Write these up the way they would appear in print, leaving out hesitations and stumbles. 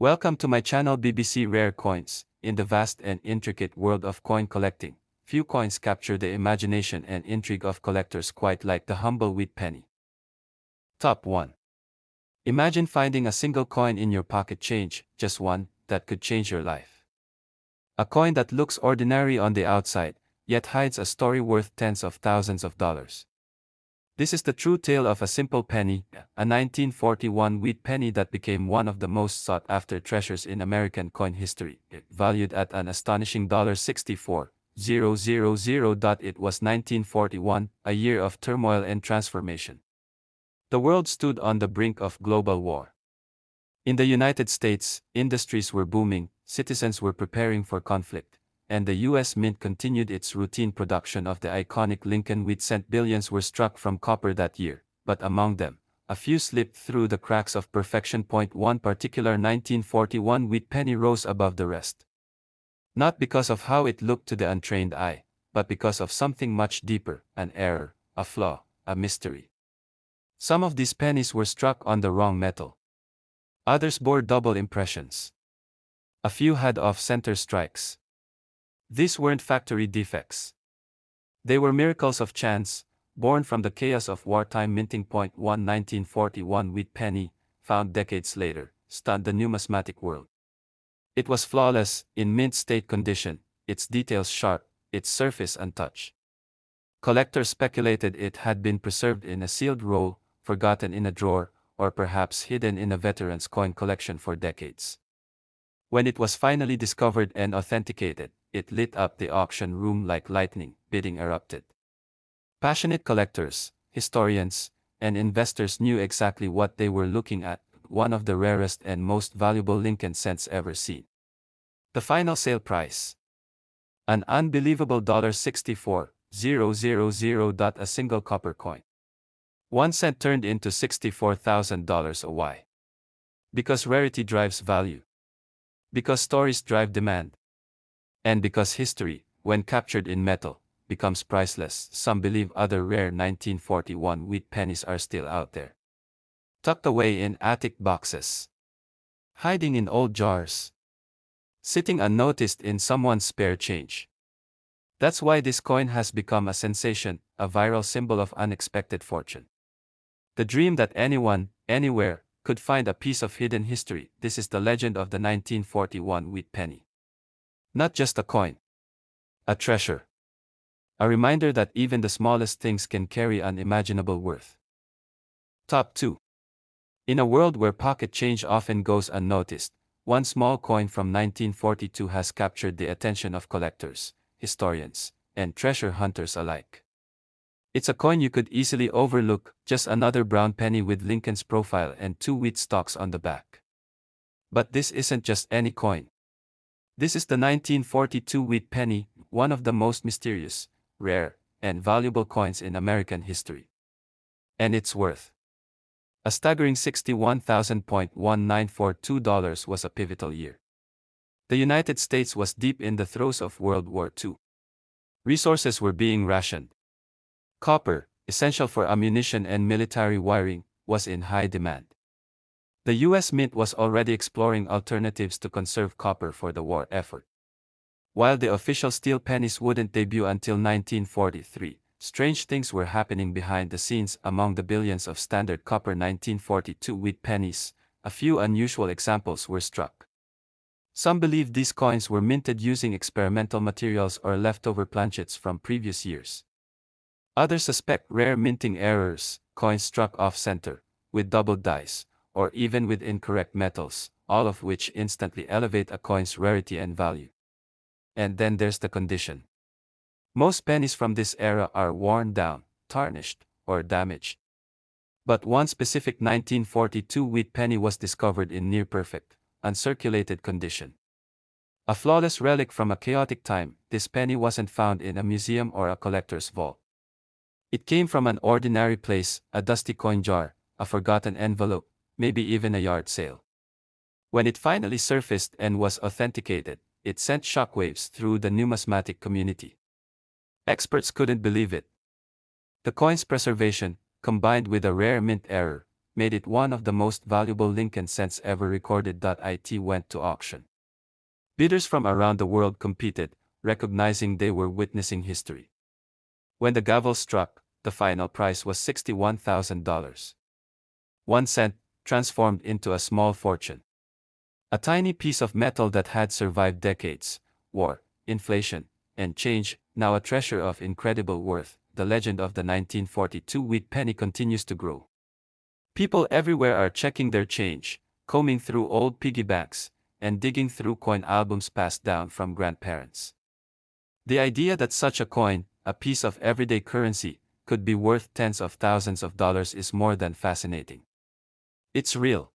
Welcome to my channel BBC Rare Coins. In the vast and intricate world of coin collecting, few coins capture the imagination and intrigue of collectors quite like the humble wheat penny. Top 1. Imagine finding a single coin in your pocket change, just one, that could change your life. A coin that looks ordinary on the outside, yet hides a story worth tens of thousands of dollars. This is the true tale of a simple penny, a 1941 wheat penny that became one of the most sought-after treasures in American coin history, valued at an astonishing $64,000. It was 1941, a year of turmoil and transformation. The world stood on the brink of global war. In the United States, industries were booming, citizens were preparing for conflict, and the U.S. Mint continued its routine production of the iconic Lincoln wheat cent. Billions were struck from copper that year, but among them, a few slipped through the cracks of perfection. One particular 1941 wheat penny rose above the rest. Not because of how it looked to the untrained eye, but because of something much deeper, an error, a flaw, a mystery. Some of these pennies were struck on the wrong metal. Others bore double impressions. A few had off-center strikes. These weren't factory defects. They were miracles of chance, born from the chaos of wartime minting. 1941 wheat penny, found decades later, stunned the numismatic world. It was flawless, in mint state condition, its details sharp, its surface untouched. Collectors speculated it had been preserved in a sealed roll, forgotten in a drawer, or perhaps hidden in a veteran's coin collection for decades. When it was finally discovered and authenticated, it lit up the auction room like lightning. Bidding erupted. Passionate collectors, historians, and investors knew exactly what they were looking at, one of the rarest and most valuable Lincoln cents ever seen. The final sale price. An unbelievable $64,000. A single copper coin. 1 cent turned into $64,000. Why? Because rarity drives value. Because stories drive demand. And because history, when captured in metal, becomes priceless. Some believe other rare 1941 wheat pennies are still out there, tucked away in attic boxes, hiding in old jars, sitting unnoticed in someone's spare change. That's why this coin has become a sensation, a viral symbol of unexpected fortune. The dream that anyone, anywhere, could find a piece of hidden history. This is the legend of the 1941 wheat penny. Not just a coin. A treasure. A reminder that even the smallest things can carry unimaginable worth. Top 2. In a world where pocket change often goes unnoticed, one small coin from 1942 has captured the attention of collectors, historians, and treasure hunters alike. It's a coin you could easily overlook, just another brown penny with Lincoln's profile and 2 wheat stalks on the back. But this isn't just any coin. This is the 1942 wheat penny, one of the most mysterious, rare, and valuable coins in American history. And its worth. A staggering $61,000.1942 was a pivotal year. The United States was deep in the throes of World War II. Resources were being rationed. Copper, essential for ammunition and military wiring, was in high demand. The U.S. Mint was already exploring alternatives to conserve copper for the war effort. While the official steel pennies wouldn't debut until 1943, strange things were happening behind the scenes. Among the billions of standard copper 1942 wheat pennies, a few unusual examples were struck. Some believe these coins were minted using experimental materials or leftover planchets from previous years. Others suspect rare minting errors, coins struck off-center, with doubled dies, or even with incorrect metals, all of which instantly elevate a coin's rarity and value. And then there's the condition. Most pennies from this era are worn down, tarnished, or damaged. But one specific 1942 wheat penny was discovered in near-perfect, uncirculated condition. A flawless relic from a chaotic time. This penny wasn't found in a museum or a collector's vault. It came from an ordinary place, a dusty coin jar, a forgotten envelope, maybe even a yard sale. When it finally surfaced and was authenticated, it sent shockwaves through the numismatic community. Experts couldn't believe it. The coin's preservation, combined with a rare mint error, made it one of the most valuable Lincoln cents ever recorded. It went to auction. Bidders from around the world competed, recognizing they were witnessing history. When the gavel struck, the final price was $61,000. 1 cent, transformed into a small fortune. A tiny piece of metal that had survived decades, war, inflation, and change, now a treasure of incredible worth. The legend of the 1942 wheat penny continues to grow. People everywhere are checking their change, combing through old piggy banks, and digging through coin albums passed down from grandparents. The idea that such a coin, a piece of everyday currency, could be worth tens of thousands of dollars is more than fascinating. It's real.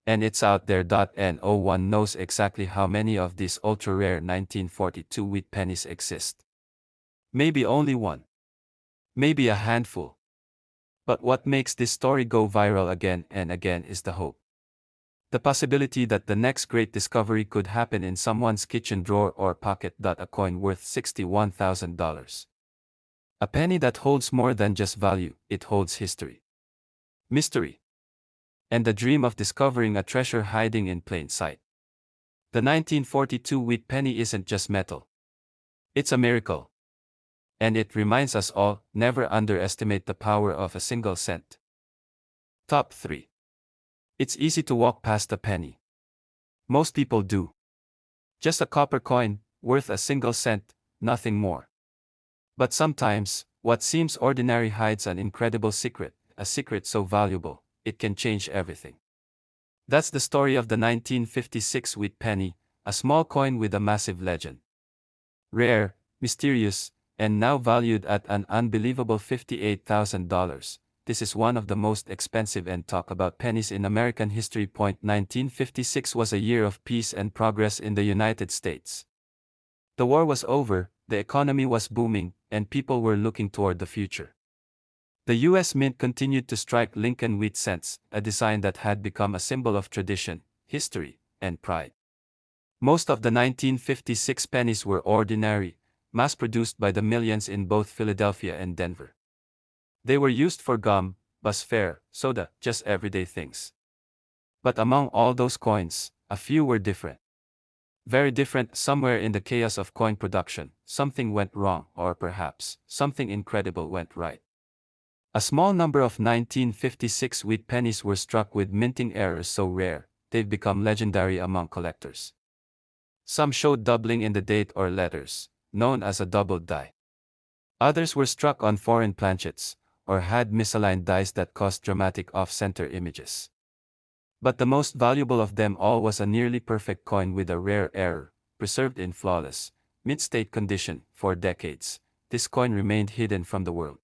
And it's out there. No one knows exactly how many of these ultra-rare 1942 wheat pennies exist. Maybe only one. Maybe a handful. But what makes this story go viral again and again is the hope. The possibility that the next great discovery could happen in someone's kitchen drawer or pocket. A coin worth $61,000. A penny that holds more than just value, it holds history, mystery, and the dream of discovering a treasure hiding in plain sight. The 1942 wheat penny isn't just metal. It's a miracle. And it reminds us all, never underestimate the power of a single cent. Top 3. It's easy to walk past a penny. Most people do. Just a copper coin, worth a single cent, nothing more. But sometimes, what seems ordinary hides an incredible secret, a secret so valuable, it can change everything. That's the story of the 1956 wheat penny, a small coin with a massive legend. Rare, mysterious, and now valued at an unbelievable $58,000, this is one of the most expensive and talked about pennies in American history. 1956 was a year of peace and progress in the United States. The war was over, the economy was booming, and people were looking toward the future. The U.S. Mint continued to strike Lincoln wheat cents, a design that had become a symbol of tradition, history, and pride. Most of the 1956 pennies were ordinary, mass-produced by the millions in both Philadelphia and Denver. They were used for gum, bus fare, soda, just everyday things. But among all those coins, a few were different. Very different. Somewhere in the chaos of coin production, something went wrong, or perhaps, something incredible went right. A small number of 1956 wheat pennies were struck with minting errors so rare, they've become legendary among collectors. Some showed doubling in the date or letters, known as a double die. Others were struck on foreign planchets, or had misaligned dies that caused dramatic off-center images. But the most valuable of them all was a nearly perfect coin with a rare error, preserved in flawless, mint-state condition. For decades, this coin remained hidden from the world.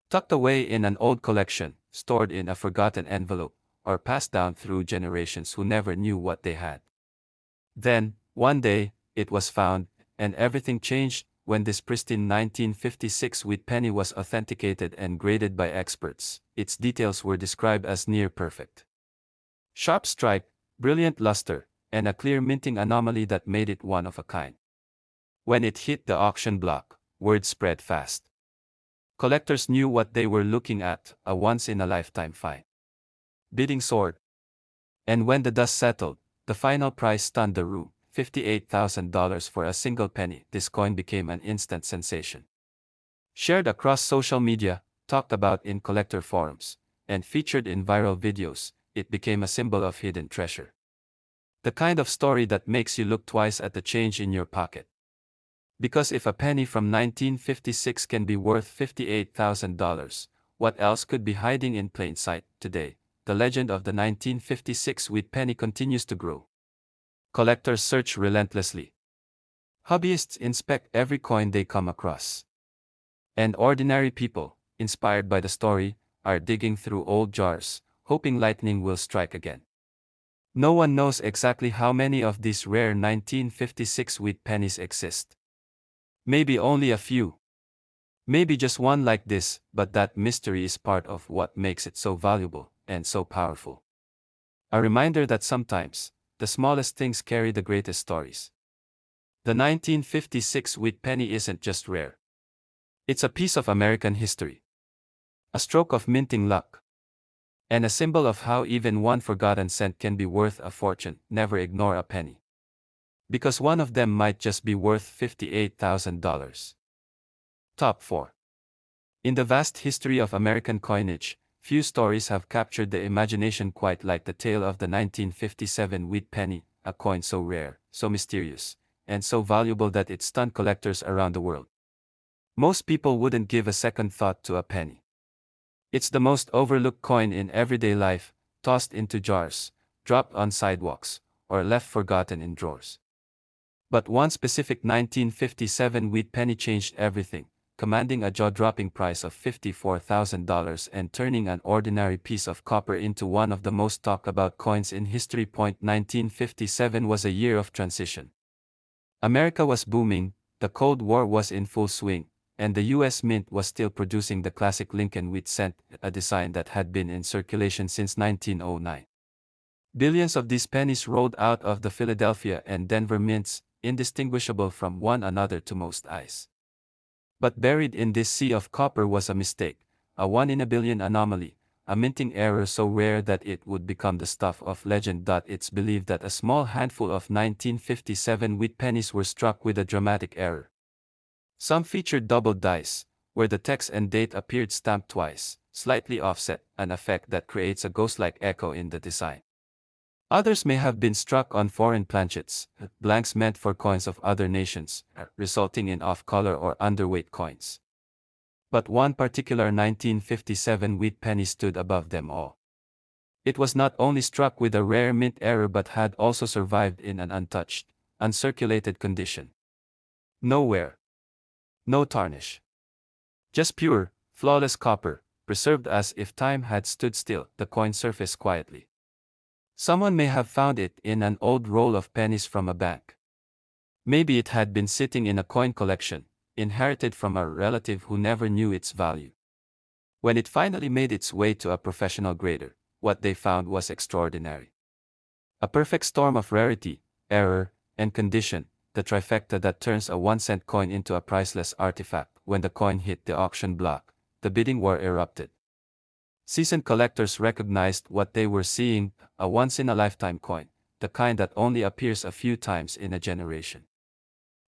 Tucked away in an old collection, stored in a forgotten envelope, or passed down through generations who never knew what they had. Then, one day, it was found, and everything changed when this pristine 1956 wheat penny was authenticated and graded by experts. Its details were described as near perfect. Sharp stripe, brilliant luster, and a clear minting anomaly that made it one of a kind. When it hit the auction block, word spread fast. Collectors knew what they were looking at, a once-in-a-lifetime find. Bidding soared. And when the dust settled, the final price stunned the room, $58,000 for a single penny. This coin became an instant sensation. Shared across social media, talked about in collector forums, and featured in viral videos, it became a symbol of hidden treasure. The kind of story that makes you look twice at the change in your pocket. Because if a penny from 1956 can be worth $58,000, what else could be hiding in plain sight? Today, the legend of the 1956 wheat penny continues to grow. Collectors search relentlessly. Hobbyists inspect every coin they come across. And ordinary people, inspired by the story, are digging through old jars, hoping lightning will strike again. No one knows exactly how many of these rare 1956 wheat pennies exist. Maybe only a few. Maybe just one like this, but that mystery is part of what makes it so valuable and so powerful. A reminder that sometimes, the smallest things carry the greatest stories. The 1956 wheat penny isn't just rare. It's a piece of American history. A stroke of minting luck. And a symbol of how even one forgotten cent can be worth a fortune. Never ignore a penny. Because one of them might just be worth $58,000. Top 4. In the vast history of American coinage, few stories have captured the imagination quite like the tale of the 1957 Wheat Penny, a coin so rare, so mysterious, and so valuable that it stunned collectors around the world. Most people wouldn't give a second thought to a penny. It's the most overlooked coin in everyday life, tossed into jars, dropped on sidewalks, or left forgotten in drawers. But one specific 1957 Wheat Penny changed everything, commanding a jaw-dropping price of $54,000 and turning an ordinary piece of copper into one of the most talked about coins in history. 1957 was a year of transition. America was booming, the Cold War was in full swing, and the US Mint was still producing the classic Lincoln Wheat Cent, a design that had been in circulation since 1909. Billions of these pennies rolled out of the Philadelphia and Denver mints, indistinguishable from one another to most eyes. But buried in this sea of copper was a mistake, a 1 in a billion anomaly, a minting error so rare that it would become the stuff of legend. It's believed that a small handful of 1957 wheat pennies were struck with a dramatic error. Some featured doubled dice, where the text and date appeared stamped twice, slightly offset, an effect that creates a ghost-like echo in the design. Others may have been struck on foreign planchets, blanks meant for coins of other nations, resulting in off-color or underweight coins. But one particular 1957 wheat penny stood above them all. It was not only struck with a rare mint error but had also survived in an untouched, uncirculated condition. No wear. No tarnish. Just pure, flawless copper, preserved as if time had stood still. The coin surfaced quietly. Someone may have found it in an old roll of pennies from a bank. Maybe it had been sitting in a coin collection, inherited from a relative who never knew its value. When it finally made its way to a professional grader, what they found was extraordinary. A perfect storm of rarity, error, and condition, the trifecta that turns a 1-cent coin into a priceless artifact. When the coin hit the auction block, the bidding war erupted. Seasoned collectors recognized what they were seeing, a once-in-a-lifetime coin, the kind that only appears a few times in a generation.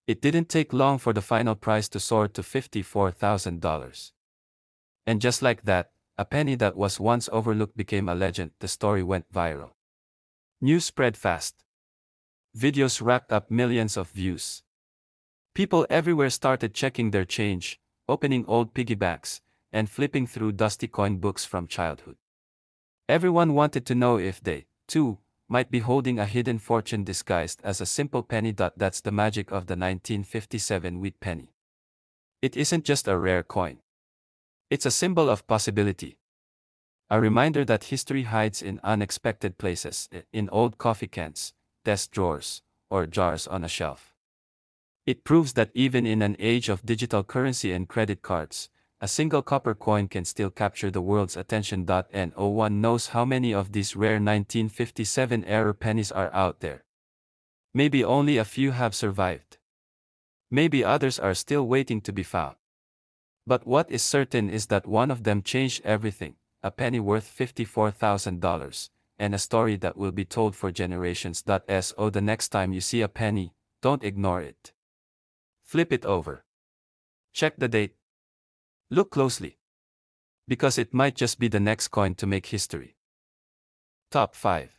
It didn't take long for the final price to soar to $54,000. And just like that, a penny that was once overlooked became a legend. The story went viral. News spread fast. Videos racked up millions of views. People everywhere started checking their change, opening old piggy banks, and flipping through dusty coin books from childhood. Everyone wanted to know if they, too, might be holding a hidden fortune disguised as a simple penny. That's the magic of the 1957 wheat penny. It isn't just a rare coin. It's a symbol of possibility. A reminder that history hides in unexpected places, in old coffee cans, desk drawers, or jars on a shelf. It proves that even in an age of digital currency and credit cards, a single copper coin can still capture the world's attention. No one knows how many of these rare 1957 era pennies are out there. Maybe only a few have survived. Maybe others are still waiting to be found. But what is certain is that one of them changed everything, a penny worth $54,000, and a story that will be told for generations. So the next time you see a penny, don't ignore it. Flip it over. Check the date. Look closely. Because it might just be the next coin to make history. Top 5.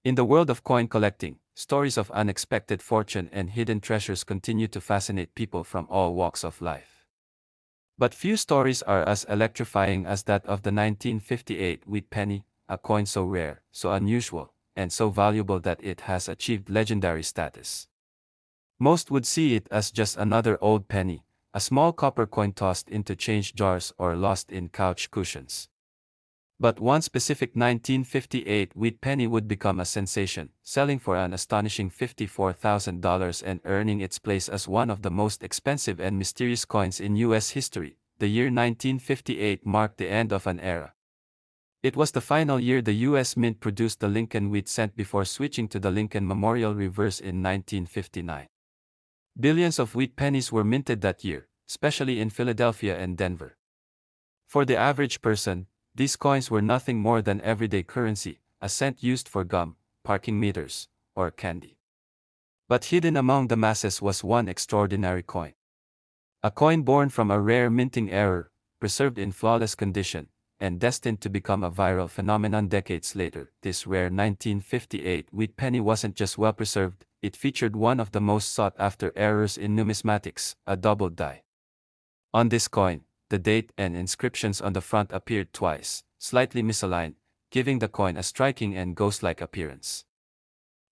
In the world of coin collecting, stories of unexpected fortune and hidden treasures continue to fascinate people from all walks of life. But few stories are as electrifying as that of the 1958 wheat penny, a coin so rare, so unusual, and so valuable that it has achieved legendary status. Most would see it as just another old penny, a small copper coin tossed into change jars or lost in couch cushions. But one specific 1958 wheat penny would become a sensation, selling for an astonishing $54,000 and earning its place as one of the most expensive and mysterious coins in U.S. history. The year 1958 marked the end of an era. It was the final year the U.S. Mint produced the Lincoln Wheat Cent before switching to the Lincoln Memorial Reverse in 1959. Billions of wheat pennies were minted that year, especially in Philadelphia and Denver. For the average person, These coins were nothing more than everyday currency, a cent used for gum, parking meters, or candy. But hidden among the masses was one extraordinary coin. A coin born from a rare minting error, preserved in flawless condition, and destined to become a viral phenomenon decades later. This rare 1958 wheat penny wasn't just well preserved, it featured one of the most sought-after errors in numismatics, a double die. On this coin, the date and inscriptions on the front appeared twice, slightly misaligned, giving the coin a striking and ghost-like appearance.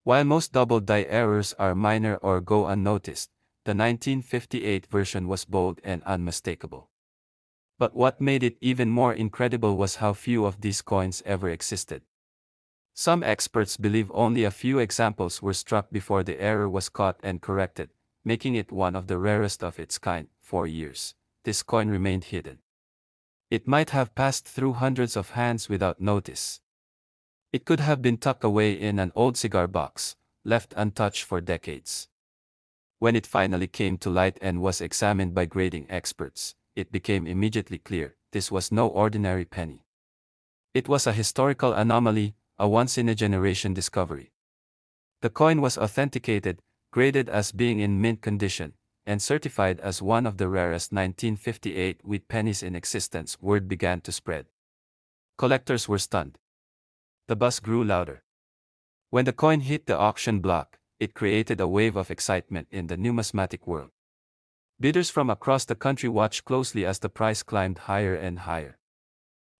While most double die errors are minor or go unnoticed, the 1958 version was bold and unmistakable. But what made it even more incredible was how few of these coins ever existed. Some experts believe only a few examples were struck before the error was caught and corrected, making it one of the rarest of its kind. For years, this coin remained hidden. It might have passed through hundreds of hands without notice. It could have been tucked away in an old cigar box, left untouched for decades. When it finally came to light and was examined by grading experts, it became immediately clear this was no ordinary penny. It was a historical anomaly, a once-in-a-generation discovery. The coin was authenticated, graded as being in mint condition, and certified as one of the rarest 1958 wheat pennies in existence. Word began to spread. Collectors were stunned. The buzz grew louder. When the coin hit the auction block, it created a wave of excitement in the numismatic world. Bidders from across the country watched closely as the price climbed higher and higher.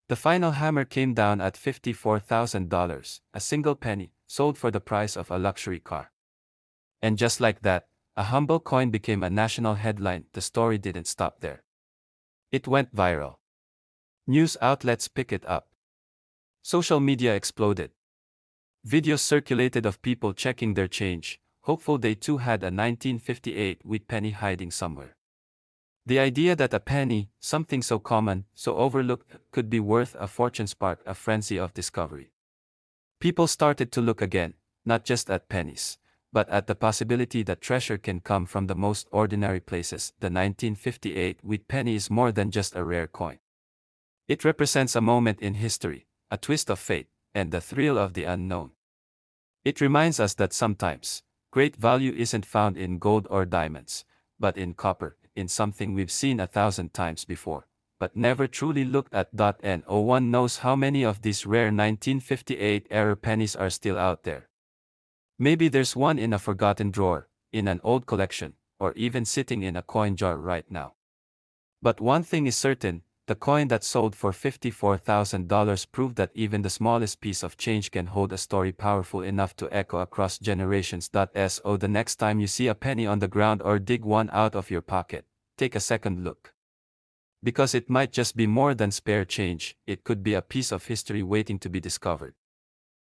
The final hammer came down at $54,000, a single penny, sold for the price of a luxury car. And just like that, a humble coin became a national headline. The story didn't stop there. It went viral. News outlets picked it up. Social media exploded. Videos circulated of people checking their change, hopeful they too had a 1958 wheat penny hiding somewhere. The idea that a penny, something so common, so overlooked, could be worth a fortune sparked a frenzy of discovery. People started to look again, not just at pennies, but at the possibility that treasure can come from the most ordinary places. The 1958 wheat penny is more than just a rare coin. It represents a moment in history, a twist of fate, and the thrill of the unknown. It reminds us that sometimes, great value isn't found in gold or diamonds, but in copper, in something we've seen 1,000 times before, but never truly looked at. No one knows how many of these rare 1958 era pennies are still out there. Maybe there's one in a forgotten drawer, in an old collection, or even sitting in a coin jar right now. But one thing is certain, the coin that sold for $54,000 proved that even the smallest piece of change can hold a story powerful enough to echo across generations. So the next time you see a penny on the ground or dig one out of your pocket, take a second look. Because it might just be more than spare change, it could be a piece of history waiting to be discovered.